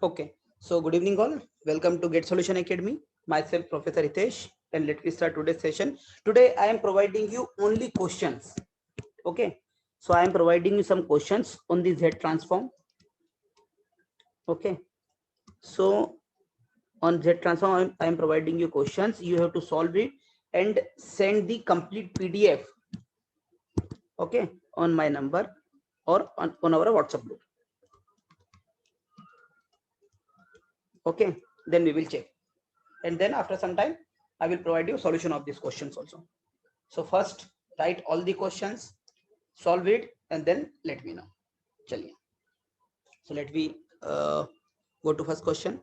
Okay, so good evening all. Welcome to Get Solution Academy. Myself, Professor Hitesh, and let me start today's session. Today, I am providing you only questions. Okay, so I am providing you some questions on the Z transform. Okay, so on Z transform, I am providing you questions. You have to solve it and send the complete PDF. Okay, on my number or on our WhatsApp group. Okay, then we will check, and then after some time, I will provide you solution of these questions also. So first write all the questions, solve it, and then let me know. Chaliye. So let me go to first question.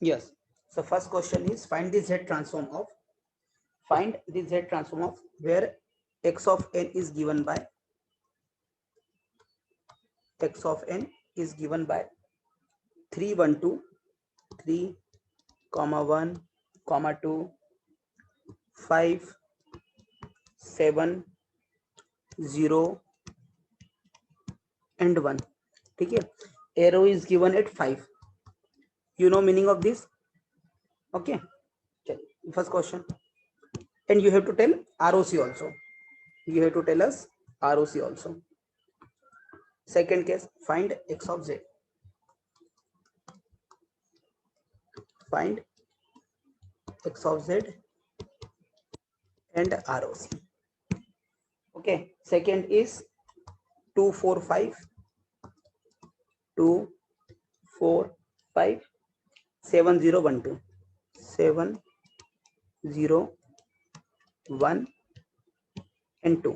Yes. So first question is find the Z transform of where x of n is given by 3 1 2 3 comma 1 comma 2 5 7 0 and 1. ठीक है, arrow is given at 5. You know meaning of this? Okay, first question, and you have to tell ROC also. You have to tell us ROC also. Second case, find x of z. Find x of z and ROC. Okay, second is 2 4 5 2 4 5 7 0 1 2 7 0 1 and 2.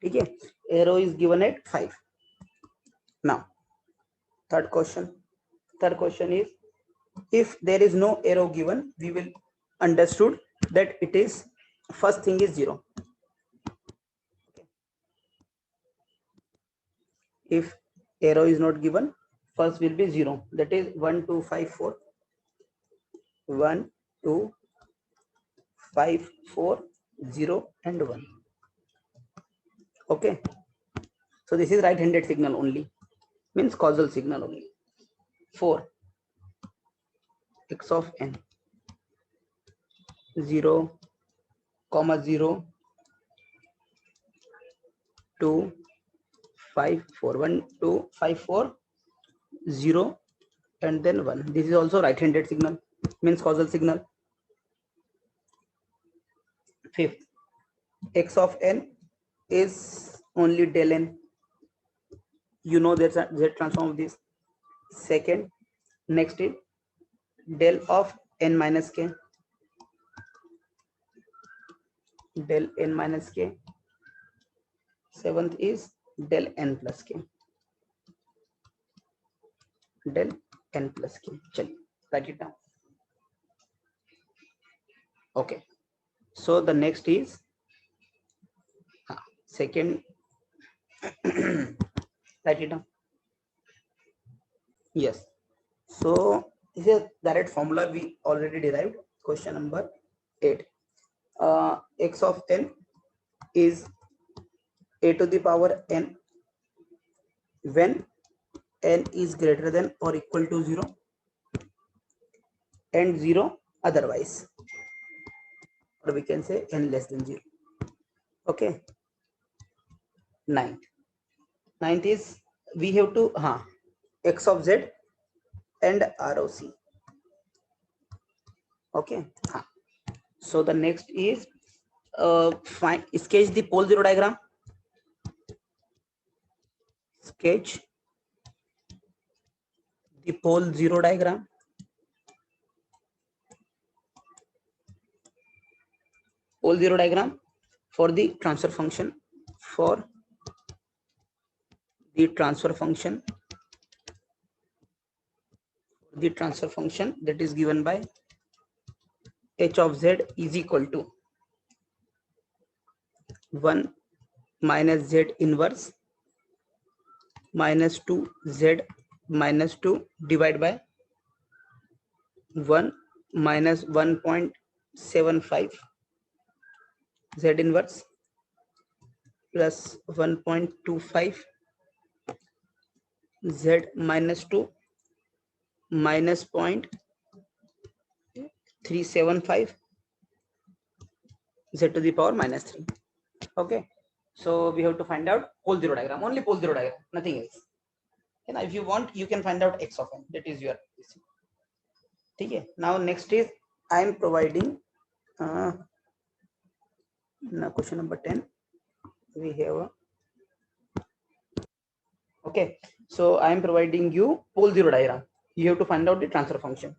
ठीक है, arrow is given at 5. Now third question is, if there is no arrow given, we will understood that it is first thing is 0. If arrow is not given, first will be 0, that is 1 2 5 4 1 2 5 4 0 and 1. Okay, so this is right handed signal only, means causal signal only. 4 x of n 0 comma 0 2 5 4 1 2 5 4 0 and then 1. This is also right handed signal, means causal signal. Fifth, x of n is only del n. You know there's a Z transform of this. Second, next is del of n minus k. Del n minus k. Seventh is del n plus k. Del n plus k. Chaliye, write it down. Okay. So the next is second. Write it down. Yes. So this is direct formula we already derived. Question number 8. X of n is a to the power n when n is greater than or equal to 0 and 0 otherwise, or we can say n less than 0. Okay. Ninth is we have to x of z and ROC. Okay. So the next is find sketch the pole zero diagram. Sketch the pole zero diagram. Pole zero diagram for the transfer function. For the transfer function. The transfer function that is given by h of z is equal to 1 minus z inverse minus 2 z minus 2 divided by 1 minus 1.75 z inverse plus 1.25 z minus 2 minus 0.375 z to the power minus 3. Okay, so we have to find out pole zero diagram, only pole zero diagram, nothing else. And if you want, you can find out x of n, that is your okay. Now next is I am providing now question number 10. We have okay, so I am providing you pole zero diagram. You have to find out the transfer function.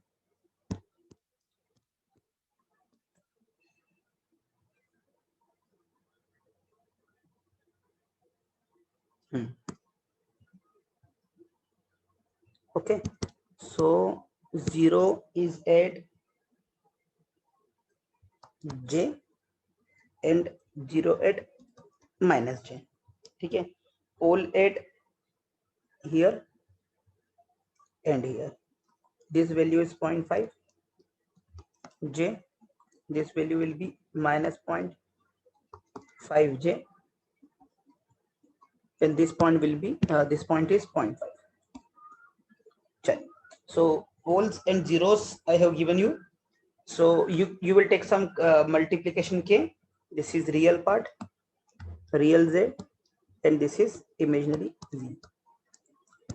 Okay, so 0 is at j and 0 at minus j. Okay, pole at here and here. This value is 0.5 j. This value will be minus 0.5 j, and this point will be this point is 0.5. So poles and zeros I have given you. So you will take some multiplication k. This is real part, real z, and this is imaginary z.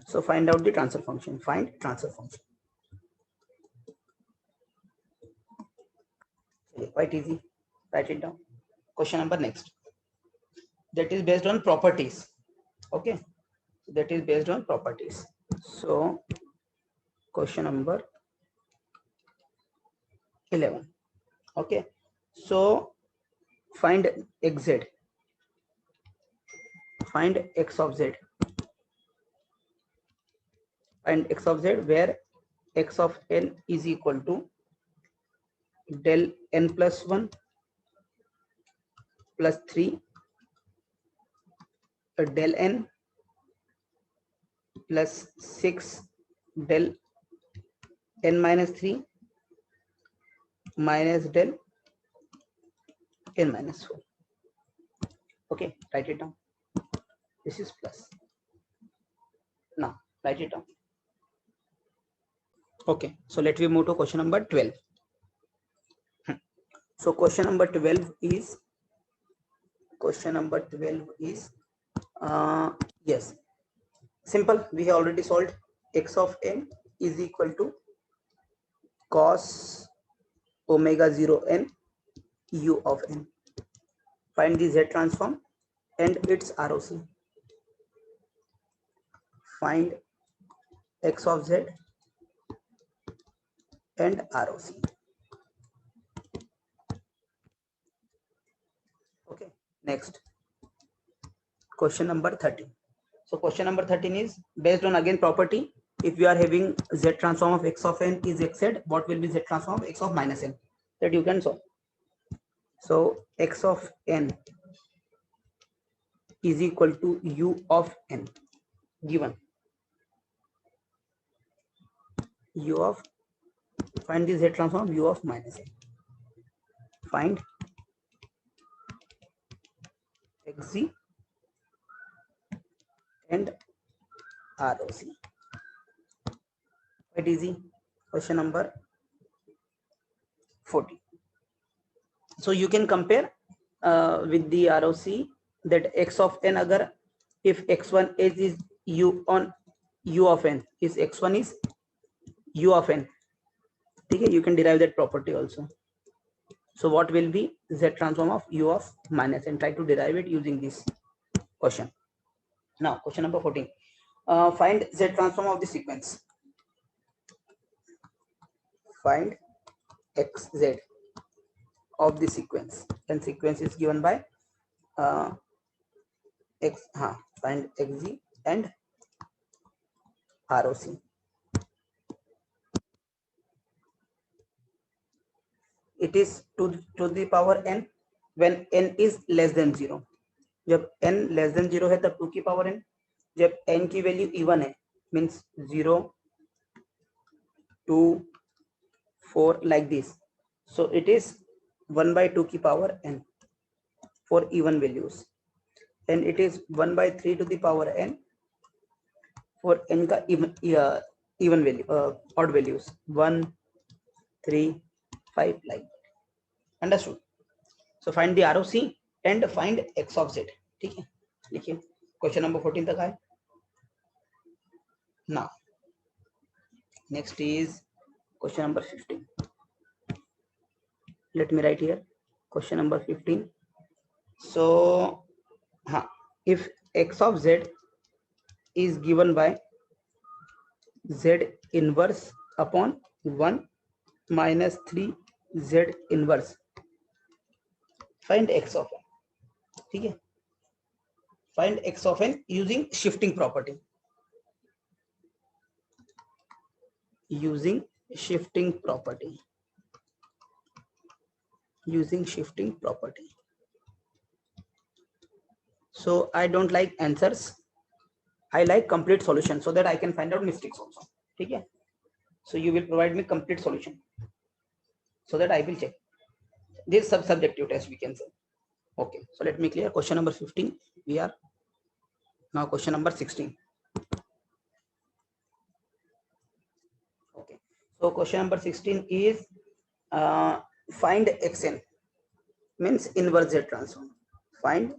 So find out the transfer function. Find transfer function. Quite easy. Write it down. Question number next. That is based on properties. Okay, that is based on properties. So question number 11. Okay, so find xz. Find x of z. Find x of z where x of n is equal to del n plus 1 plus 3 del n plus 6 del n minus 3 minus del n minus 4. Okay, write it down. This is plus. Now write it down. Okay, so let me move to question number 12. So question number 12 is yes, simple. We have already solved. X of n is equal to cos omega 0 n u of n. Find the z transform and its ROC. Find x of z and ROC. Okay, next question number 13. So question number 13 is based on again property. If you are having z transform of x of n is xz, what will be z transform of x of minus n? That you can solve. So x of n is equal to u of n, given u of, find the z transform u of minus n. Find xz and ROC. Quite easy. Question number 40. So you can compare with the ROC that x of n agar if x1 is u on u of n, is x1 is u of n. Okay, you can derive that property also. So what will be z transform of u of minus n? Try to derive it using this question. Now question number 14. Find z transform of the sequence. Find xz of the sequence, and sequence is given by find xz and ROC. It is to the power n when n is less than 0. जब n less than 0 है तब 2 की power n. जब n की value even है means 0 2 4 like this, so it is 1 by 2 की power n for even values, and it is 1 by 3 to the power n for n का even even value, odd values 1, 3, 5 like that. Understood? So find the ROC and find x of z. ठीक है, लिखिए question number 14 तक आए. Now next is question number 15. Let me write here question number 15. So if x of z is given by z inverse upon 1 minus 3 z inverse, find x of n. ठीक है, find x of n using shifting property. Using shifting property. Using shifting property. So I don't like answers. I like complete solution so that I can find out mistakes also. ठीक है, so you will provide me complete solution so that I will check. This subjective test we can say. Okay, so let me clear question number 15. We are now question number 16. Okay, so question number 16 is find xn, means inverse z transform. Find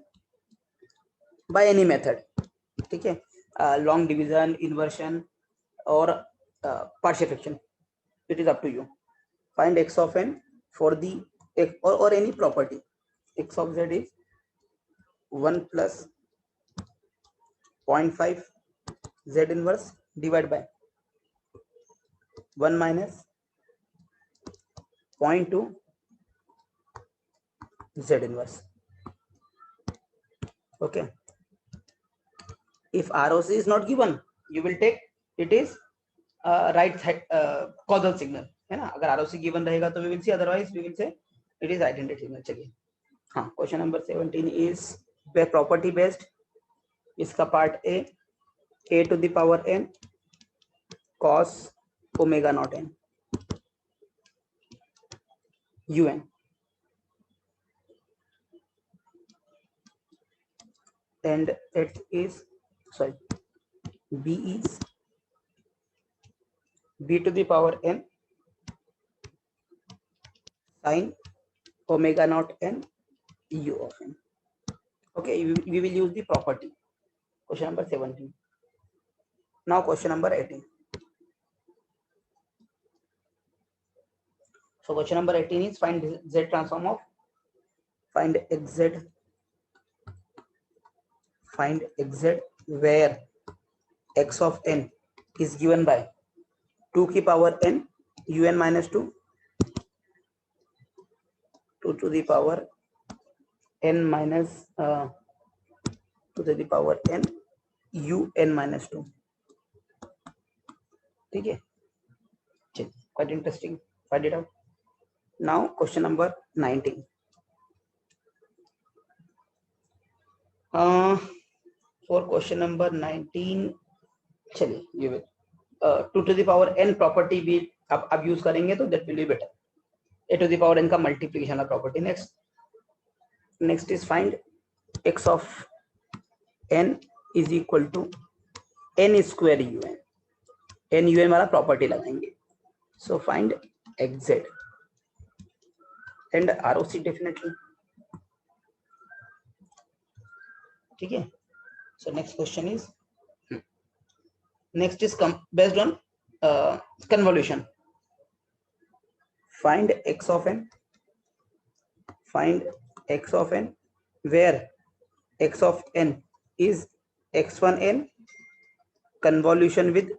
by any method. ठीक है, long division, inversion or partial fraction, it is up to you. Find x of n for the or any property. X of z is 1 plus 0.5 z inverse divided by 1 minus 0.2 z inverse. Okay, if ROC is not given, you will take it is right causal signal है ना. अगर ROC given रहेगा तो we will see, otherwise we will say it is identity signal. चलिए हाँ, question number 17 is property based. इसका part a to the power n cos omega naught n un, and it is sorry b is b to the power n sin omega naught n u of n. Okay, we will use the property. Question number 17. Now question number 18. So question number 18 is find z transform of find xz where x of n is given by 2 की power n un minus 2 to the power n minus 2 to the power n un minus 2. ठीक है, चलिए, quite interesting. Find it out. Now question number 19. For question number 19, चलिए ये 2 to the power n property भी अब use करेंगे तो that will be better. a to the power n का multiplication property. Next is find x of n is equal to n square un. n un वाला property लगाएंगे. So find xz and ROC definitely. ठीक है, so next question is based on convolution. Find x of n where x of n is x1n convolution with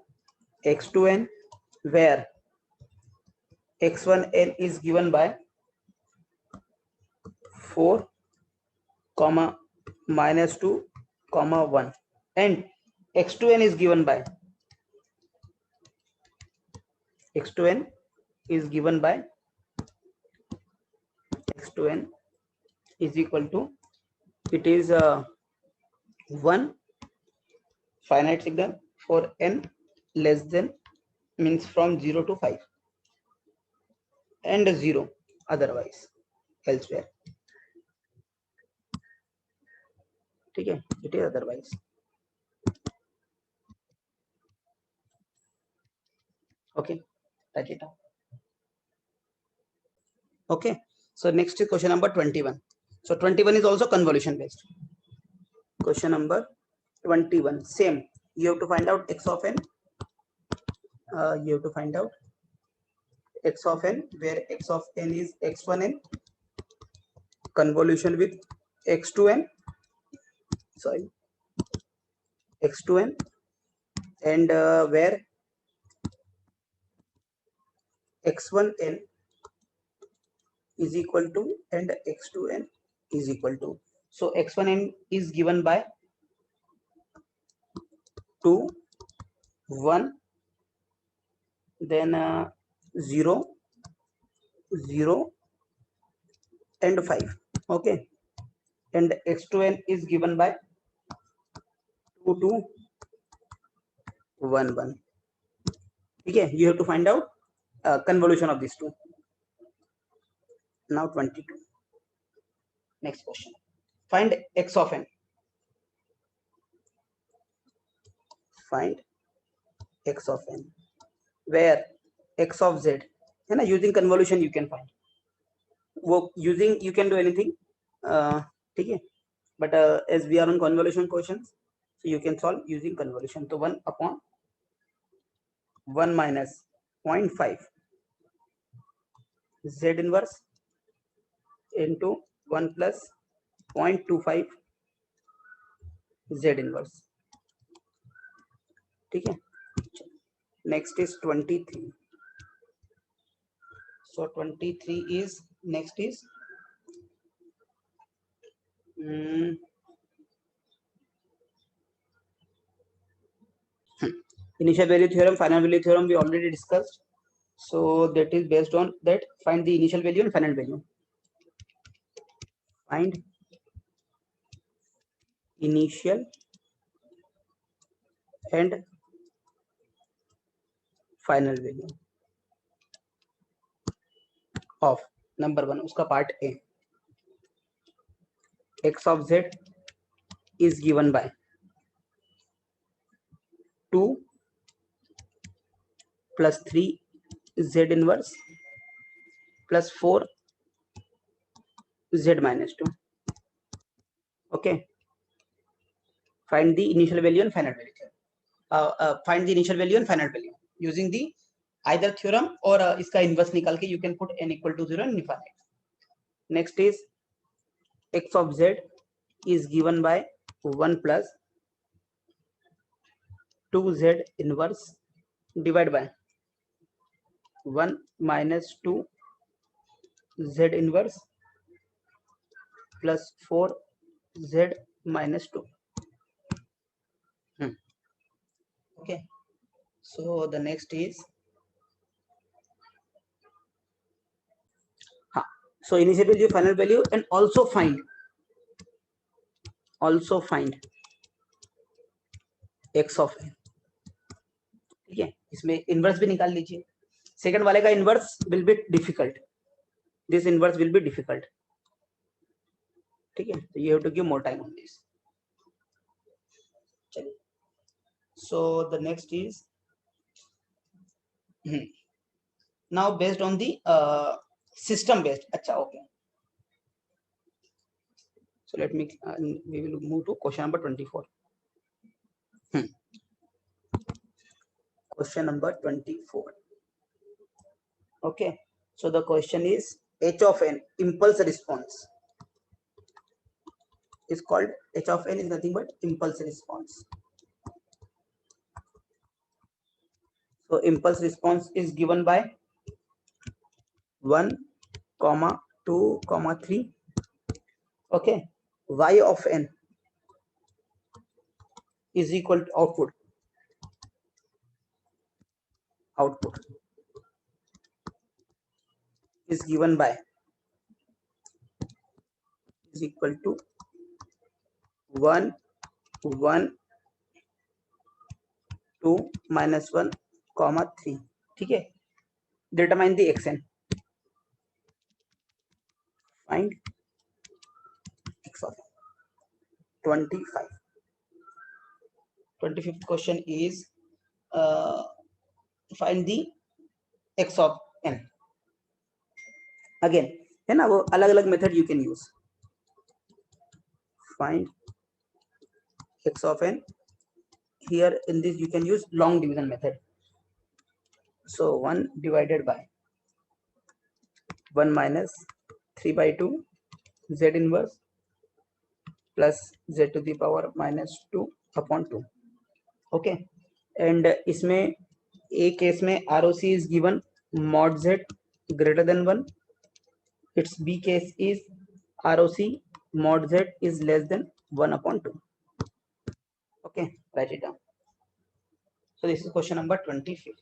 x2n, where x1n is given by 4 comma minus 2 comma 1 and x2n is given by x2n is equal to, it is 1 finite signal for n less than, means from 0 to 5 and 0 otherwise elsewhere. ठीक है, it is otherwise. Okay, write it down. Okay, so next is question number 21. So 21 is also convolution based. Question number 21, same. You have to find out x of n. You have to find out x of n, where x of n is x1n convolution with x2n, sorry, x2n, and where x1n is equal to and x2n is equal to. So x1n is given by 2, 1, then 0, 0 and 5. Okay, and x2n is given by 2, 2, 1, 1. Okay, you have to find out convolution of these two. Now 22. Next question. Find x of n. Find x of n, where x of z, and using convolution you can find. Wo using you can do anything. Okay, but as we are on convolution questions, so you can solve using convolution. So 1 upon 1 minus 0.5 z inverse into 1 plus 0.25 z inverse. Okay, next is 23. So 23 is next is initial value theorem, final value theorem we already discussed. So that is based on that. Find the initial value and final value. Find initial and final value of number 1. उसका part A. X of z is given by 2 plus 3 z inverse plus 4 z minus 2. Okay. Find the initial value and final value. Find the initial value and final value using the either theorem or इसका inverse निकाल के you can put n equal to 0 and infinite. Next is x of z is given by 1 plus 2z inverse divided by 1 minus 2 z inverse plus 4 z minus 2. Okay, so the next is so initial value, final value, and also find x of n. ठीक है, इसमें inverse भी निकाल लीजिए. Second वाले का inverse will be difficult. This inverse will be difficult. ठीक है, तो you have to give more time on this. चलिए, so the next is now based on the system based. अच्छा, okay, so let me we will move to question number 24. Question number 24. Okay, so the question is h of n impulse response is called h of n is nothing but impulse response. So impulse response is given by 1, 2, 3. Okay, y of n is equal to output is given by is equal to 1, 1, 2, minus 1, 3. ठीक है, determine the xn. Find x of n. 25. 25th question is find the x of n. Again है ना, वो अलग अलग method you can use. Find x of n. Here in this you can use long division method. So 1 divided by 1 minus 3 by 2 z inverse plus z to the power minus 2 upon 2. Okay, and इसमें a case में ROC is given mod z greater than 1. Its B case is ROC mod z is less than 1 upon 2. Okay, write it down. So this is question number 25.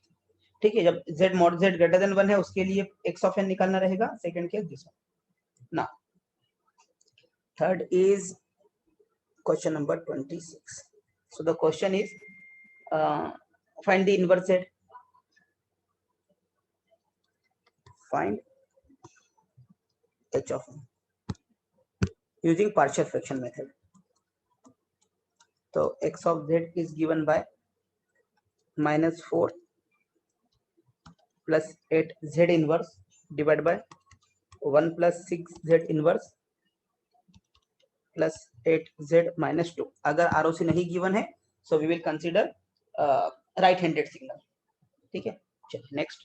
ठीक है, जब z mod z greater than 1 है उसके लिए x of n निकालना रहेगा. Second case this one. Now third is question number 26. So the question is find the inverse z. Find h of n using partial fraction method. So x of z is given by minus 4 plus 8 z inverse divided by 1 plus 6 z inverse plus 8 z minus 2. अगर ROC नहीं given है so we will consider right handed signal. ठीक है, चलिए next.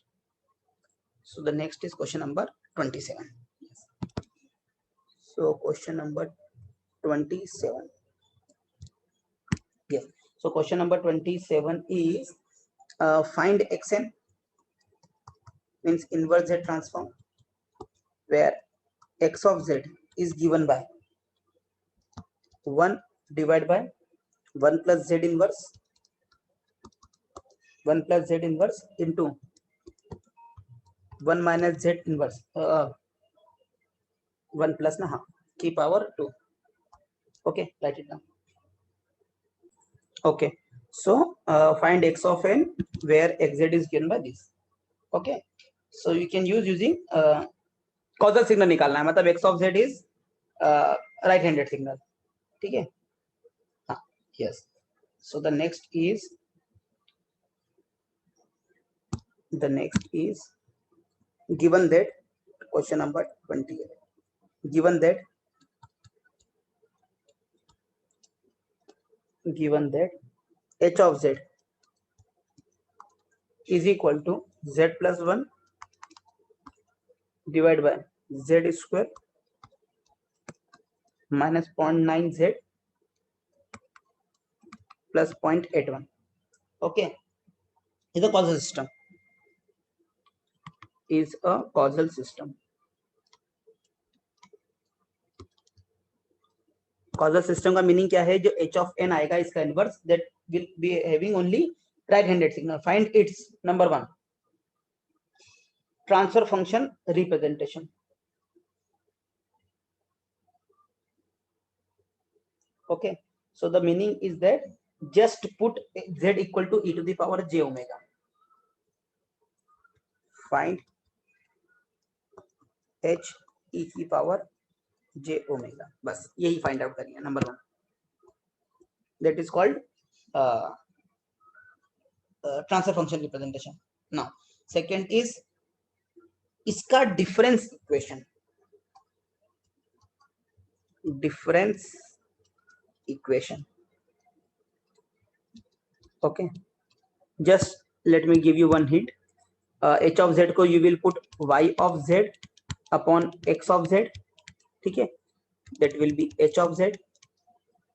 So the next is question number 27. Yes. So question number 27. Yes. So question number 27 is find xn, means inverse z transform, where x of z is given by 1 divided by 1 plus z inverse, 1 plus z inverse into 1 minus z inverse, 1 plus na, की power 2. Okay, write it down. Okay, so find x of n where xz is given by this. Okay, so you can use using causal signal निकालना है, मतलब x of z is right handed signal. ठीक है, हाँ, yes. So the next is given that question number 28. Given that h of z is equal to z plus 1 divided by z square minus 0.9 z plus 0.81. Okay, is a causal system. Is a causal system. causal system का meaning क्या है? जो h of n आएगा इसका inverse that will be having only right handed signal. Find its number 1 transfer function representation. Okay, so the meaning is that just put z equal to e to the power j omega. Find h e की power j omega. बस यही find out करिए. Number 1 that is called transfer function representation. Now second is इसका difference equation. Okay, just let me give you one hint. h of z को you will put y of z upon x of z. ठीक है, that will be h of z.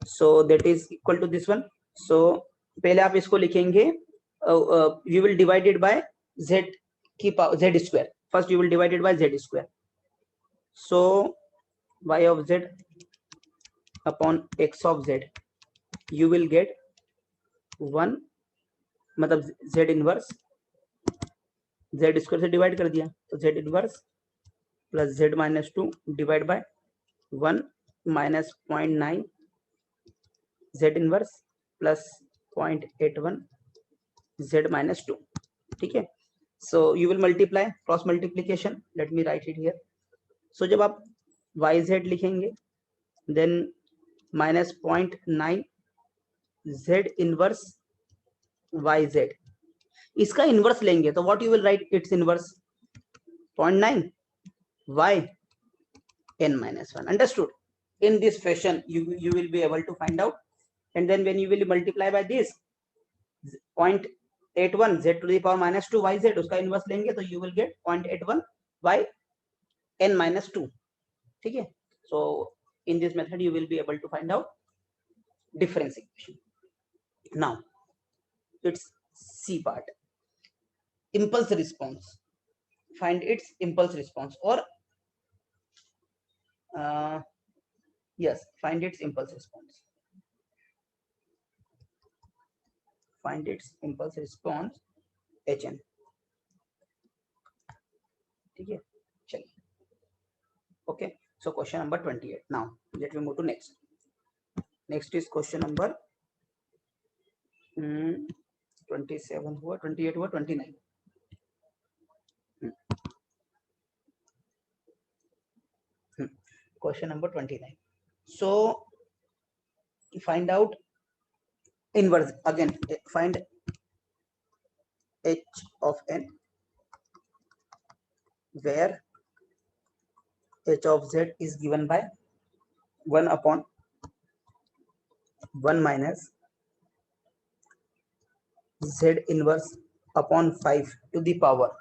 So that is equal to this one. So पहले आप इसको लिखेंगे, you will divide it by z की power z square. First you will divide it by z square. So y of z upon x of z you will get 1, मतलब z inverse z square से divide कर दिया तो z inverse plus z minus 2 divide by 1 minus 0.9 z inverse plus 0.81 z minus 2. ठीक है, so you will multiply, cross multiplication. Let me write it here. So जब आप yz लिखेंगे then minus 0.9 z inverse yz इसका inverse लेंगे तो what you will write it's inverse 0.9 y n minus 1. Understood? In this fashion you will be able to find out, and then when you will multiply by this 0.81 z to the power minus 2 yz, उसका inverse लेंगे तो you will get 0.81 y n minus 2. ठीक है? So in this method you will be able to find out difference equation. Now it's C part, impulse response. Find its impulse response, or yes, find its impulse response. Find its impulse response hn. ठीक है, चलिए. Okay, so question number 28. Now let me move to next. Next is question number 27 हुआ, 28 हुआ, 29. Question number 29. So find out inverse again. Find h of n where h of z is given by 1 upon 1 minus z inverse upon 5 to the power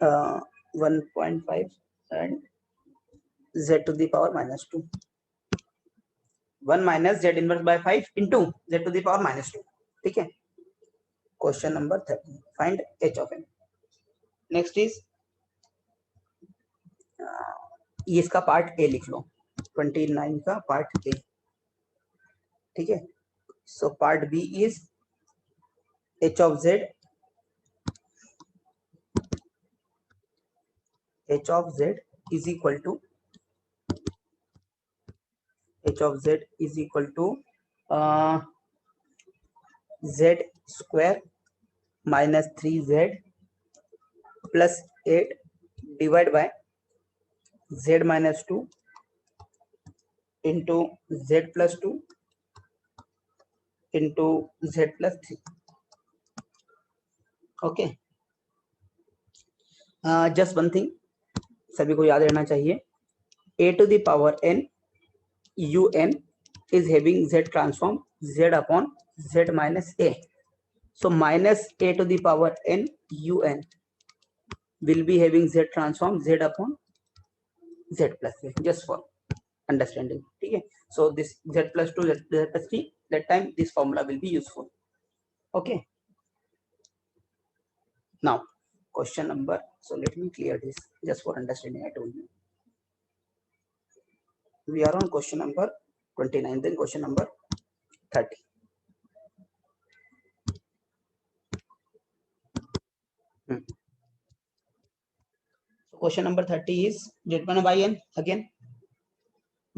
1.5 and z to the power minus 2. 1 minus z inverse by 5 into z to the power minus 2. ठीक है. Question number 30. Find h of n. Next is ये इसका part A लिख लो, 29 का part A. ठीक है. So part B is h of z is equal to z square minus 3z plus 8 divided by z minus 2 into z plus 2 into z plus 3. Okay. Just one thing सभी को याद रहना चाहिए, a to the power n un is having z transform z upon z minus a. So minus a to the power n un will be having z transform z upon z plus a, just for understanding. ठीक है. So this z plus 2 z plus 3, that time this formula will be useful. Okay. Now question number, so let me clear this just for understanding. I told you we are on question number 29, then question number 30. So question number 30 is z1 by n. Again,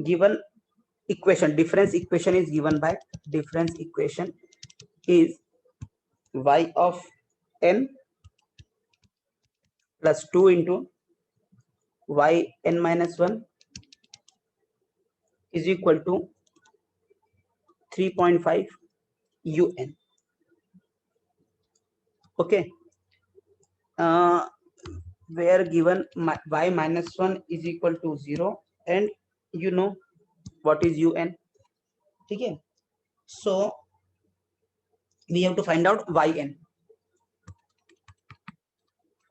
given equation, difference equation is given by, difference equation is y of n plus 2 into y n minus 1 is equal to 3.5 un. Okay. Where given y minus 1 is equal to 0 and you know what is un. ठीक है. So we have to find out yn.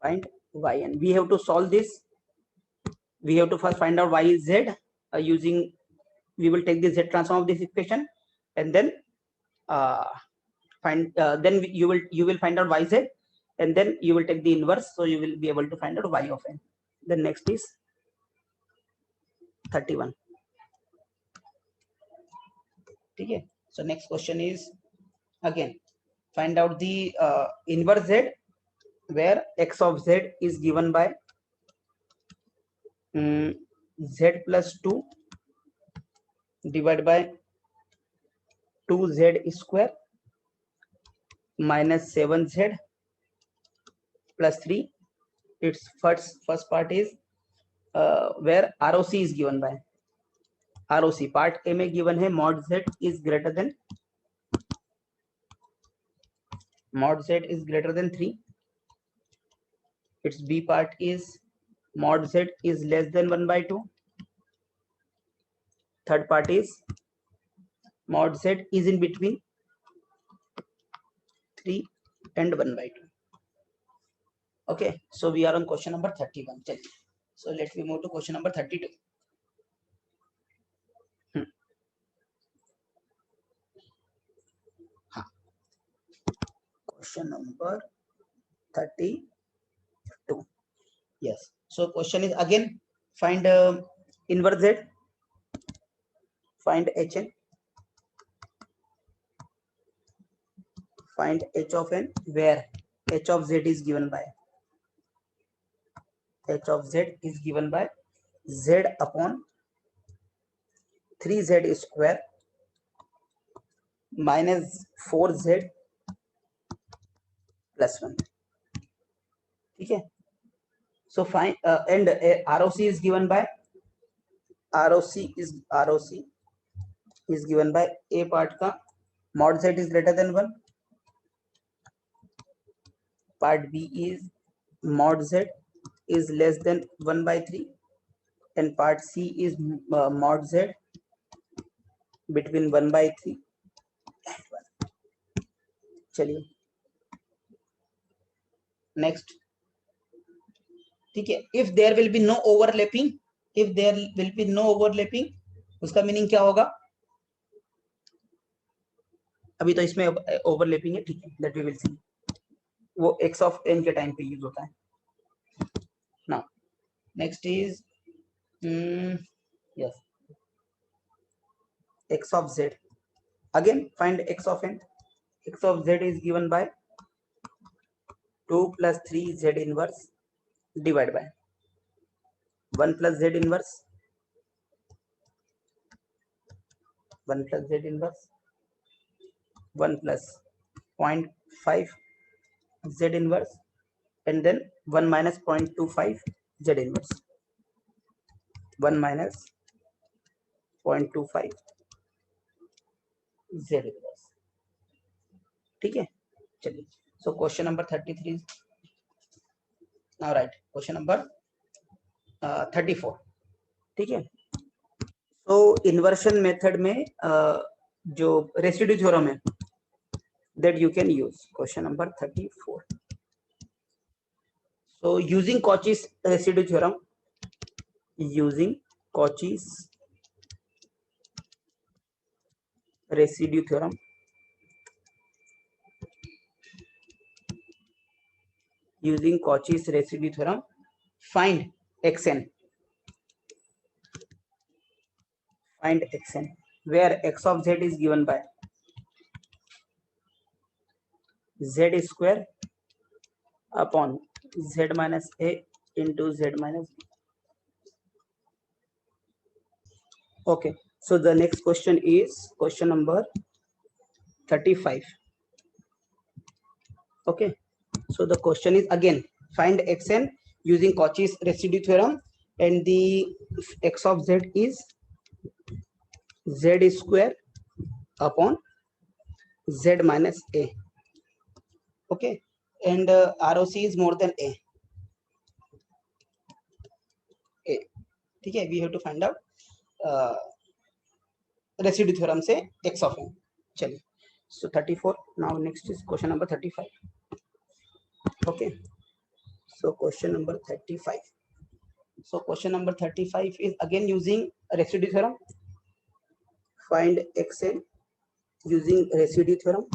Find yn. We have to solve this. We have to first find out y is z using, we will take the z transform of this equation and then then you will find out yz, and then you will take the inverse, so you will be able to find out y of n. Then next is 31. ठीक है. So next question is again find out the inverse z where x of z is given by z plus 2 divided by 2z square minus 7z plus 3. Its first part is where ROC is given by, ROC part A में given है mod z is greater than mod z is greater than 3. Its b part is mod z is less than 1 by 2. Third part is mod z is in between 3 and 1 by 2. Okay, so we are on question number 31. So let me move to question number 32. Question number 32. Yes, so question is again find inverse z, find hn, find h of n, where h of z is given by z upon 3z square minus 4z plus 1. ठीक है, so find and ROC is given by ROC is given by a part का mod z is greater than 1, part B is mod z is less than 1 by 3, and part C is mod z between 1 by 3 and 1. चलिए next, ठीक है, if there will be no overlapping, उसका meaning क्या होगा? अभी तो इसमें overlapping है, ठीक है, दैट वी विल सी, वो x ऑफ n के टाइम पे यूज होता है. Now next is yes x of z, again find x of n. x of z is given by 2 plus 3 z inverse divided by 1 plus z inverse, 1 plus z inverse, 1 plus 0.5 z inverse, and then 1 minus 0.25 z inverse, 1 minus 0.25 z inverse. ठीक है, चलिए, so question number 33 now right, question number 34. ठीक है, so inversion method में जो residue theorem है that you can use. Question number 34. So using Cauchy's residue theorem, using Cauchy's residue theorem, find xn, where x of z is given by z square upon z minus a into z minus b. Okay, so the next question is question number 35. Okay, so the question is again find xn using Cauchy's residue theorem, and the x of z is z square upon z minus a. Okay, and ROC is more than a. ठीक है, we have to find out residue theorem से x of n. चलिए, so 34. Now next is question number 35. Okay, so question number 35. So question number 35 is again using residue theorem. Find xn using residue theorem.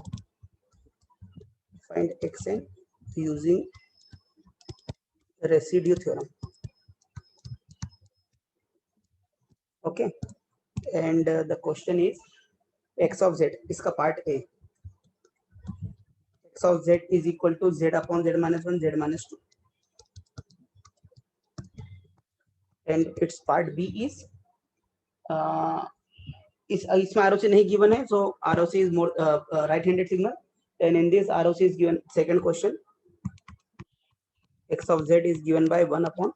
Find xn using residue theorem. Okay, and the question is x of z, इसका part A, x of z is equal to z upon z minus 1 z minus 2, and its part B is इसमें ROC नहीं given है, so ROC is more right-handed signal, and in this ROC is given. Second question, x of z is given by 1 upon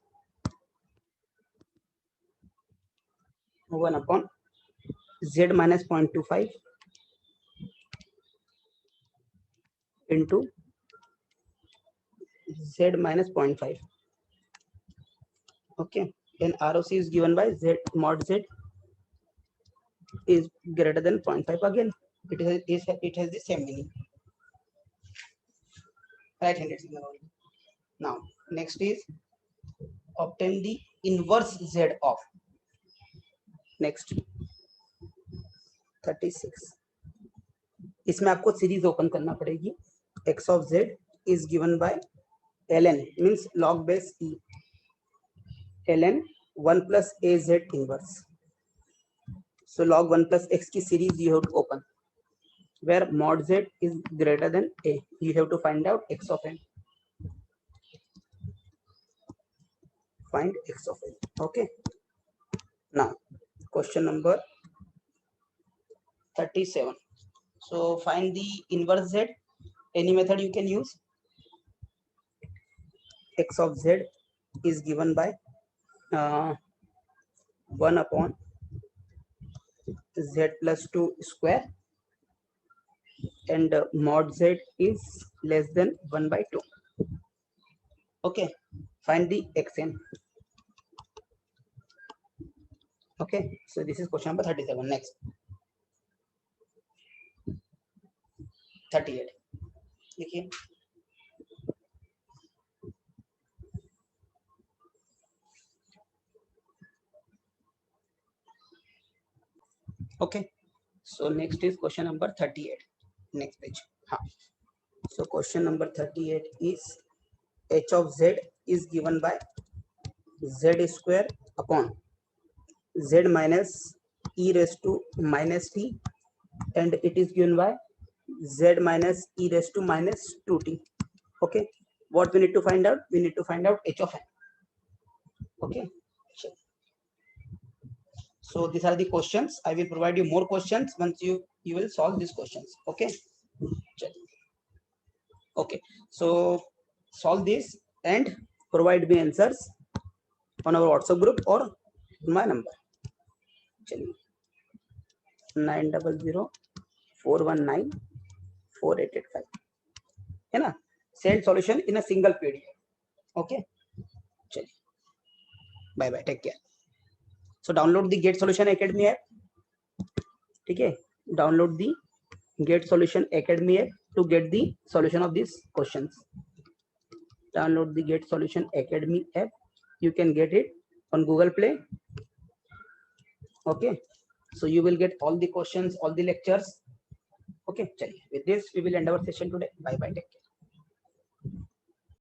z minus 0.25 into z minus 0.5. Okay, and ROC is given by z mod z is greater than 0.5. Again, it has the same meaning. Right-handed signal only. Now, next is obtain the inverse z of. Next 36. इसमें आपको series open करना पड़ेगी. x of z is given by ln means log base e ln 1 plus az inverse. So log 1 plus x की series you have to open where mod z is greater than a. You have to find out x of n. Find x of n. Okay. Now question number 37. So find the inverse z. Any method you can use. X of z is given by 1 upon z plus 2 square and mod z is less than 1 by 2. Okay, find the xn. Okay, so this is question number 37. Next 38. देखिए okay, so next is question number 38. Next page. So question number 38 is h of z is given by z square upon z minus e raised to minus t and it is given by z minus e raised to minus 2t. Okay, what we need to find out? We need to find out h of n. Okay, so these are the questions. I will provide you more questions once you will solve these questions. Okay, okay, so solve this and provide me answers on our WhatsApp group or my number. 90041948885 है ना. Send solution in a single PDF. Okay, चलिए, bye bye, take care. So download the Get Solution Academy app. ठीक है, download the Get Solution Academy app to get the solution of these questions. Download the Get Solution Academy app. You can get it on Google Play. Okay, so you will get all the questions, all the lectures. Okay, with this we will end our session today. Bye bye, take care.